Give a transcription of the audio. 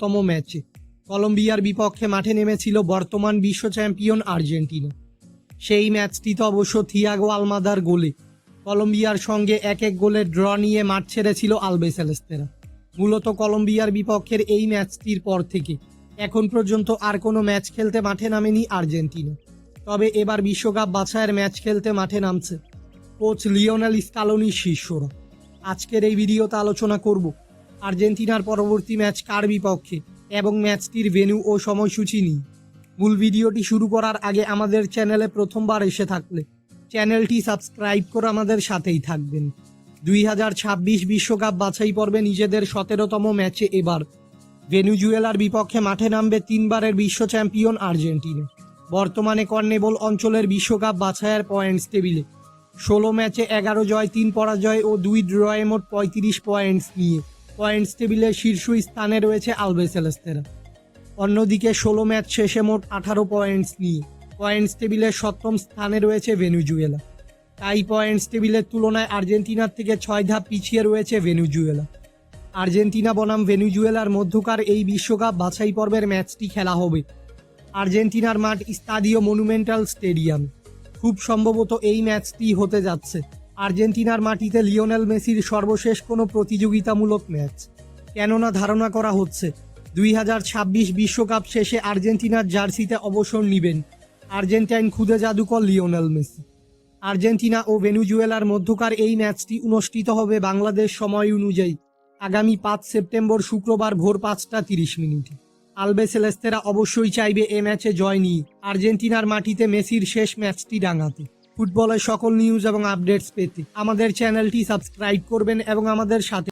তম ম্যাচে কলম্বিয়ার বিপক্ষে মাঠে নেমেছিল বর্তমান বিশ্ব চ্যাম্পিয়ন আর্জেন্টিনা। সেই ম্যাচটিতে অবশ্য থিয়াগো আলমাদার গোলে কলম্বিয়ার সঙ্গে 1-1 গোলের ড্র নিয়ে মাঠ ছেড়েছিল আলবিসেলেস্তেরা। মূলত কলম্বিয়ার বিপক্ষের এই ম্যাচটির পর থেকে এখন পর্যন্ত আর কোনো ম্যাচ খেলতে মাঠে নামেনি আর্জেন্টিনা। তবে এবার বিশ্বকাপ বাছাইয়ের ম্যাচ খেলতে মাঠে নামছে কোচ লিওনেল স্কালোনির শিষ্যরা। আজকের এই ভিডিওতে আলোচনা করব আর্জেন্টিনার পরবর্তী ম্যাচ কার বিপক্ষে এবং ম্যাচটির ভেন্যু ও সময়সূচি নিয়ে। মূল ভিডিওটি শুরু করার আগে আমাদের চ্যানেলে প্রথমবার এসে থাকলে চ্যানেলটি সাবস্ক্রাইব করে আমাদের সাথেই থাকবেন। 2026 বিশ্বকাপ বাছাই পর্বে নিজেদের 17তম ম্যাচে এবার ভেনেজুয়েলার বিপক্ষে মাঠে নামবে 3বারের বিশ্ব চ্যাম্পিয়ন আর্জেন্টিনা। বর্তমানে কনমেবল অঞ্চলের বিশ্বকাপ বাছাইয়ের পয়েন্টস টেবিলে 16 ম্যাচে 11 জয়, 3 পরাজয় ও 2 ড্রয়ে মোট 35 পয়েন্টস নিয়ে পয়েন্টস টেবিলের শীর্ষ স্থানে রয়েছে আলবিসেলেস্তেরা। অন্যদিকে 16 ম্যাচ শেষে মোট 18 পয়েন্টস নিয়ে পয়েন্টস টেবিলের 7ম স্থানে রয়েছে ভেনেজুয়েলা। তাই পয়েন্টস টেবিলের তুলনায় আর্জেন্টিনার থেকে 6 ধাপ পিছিয়ে রয়েছে ভেনেজুয়েলা। আর্জেন্টিনা বনাম ভেনেজুয়েলার মধ্যকার এই বিশ্বকাপ বাছাই পর্বের ম্যাচটি খেলা হবে আর্জেন্টিনার মাঠ স্তাদিও মনুমেন্টাল স্টেডিয়াম। খুব সম্ভবত এই ম্যাচটি হতে যাচ্ছে আর্জেন্টিনার মাটিতে লিওনেল মেসির সর্বশেষ কোনো প্রতিযোগিতামূলক ম্যাচ। কেননা ধারণা করা হচ্ছে 2026 বিশ্বকাপ শেষে আর্জেন্টিনার জার্সিতে অবসর নেবেন আর্জেন্টাইন খুদে জাদুকর লিওনেল মেসি। আর্জেন্টিনা ও ভেনেজুয়েলার মধ্যকার এই ম্যাচটি অনুষ্ঠিত হবে বাংলাদেশ সময় অনুযায়ী আগামী 5 সেপ্টেম্বর শুক্রবার ভোর 5:30। আলবিসেলেস্তেরা অবশ্যই চাইবে এ ম্যাচে জয় নিয়ে আর্জেন্টিনার মাটিতে মেসির শেষ ম্যাচটি ডাঙাতে। ফুটবলের সকল নিউজ এবং আপডেটস পেতে আমাদের চ্যানেলটি সাবস্ক্রাইব করবেন এবং আমাদের সাথে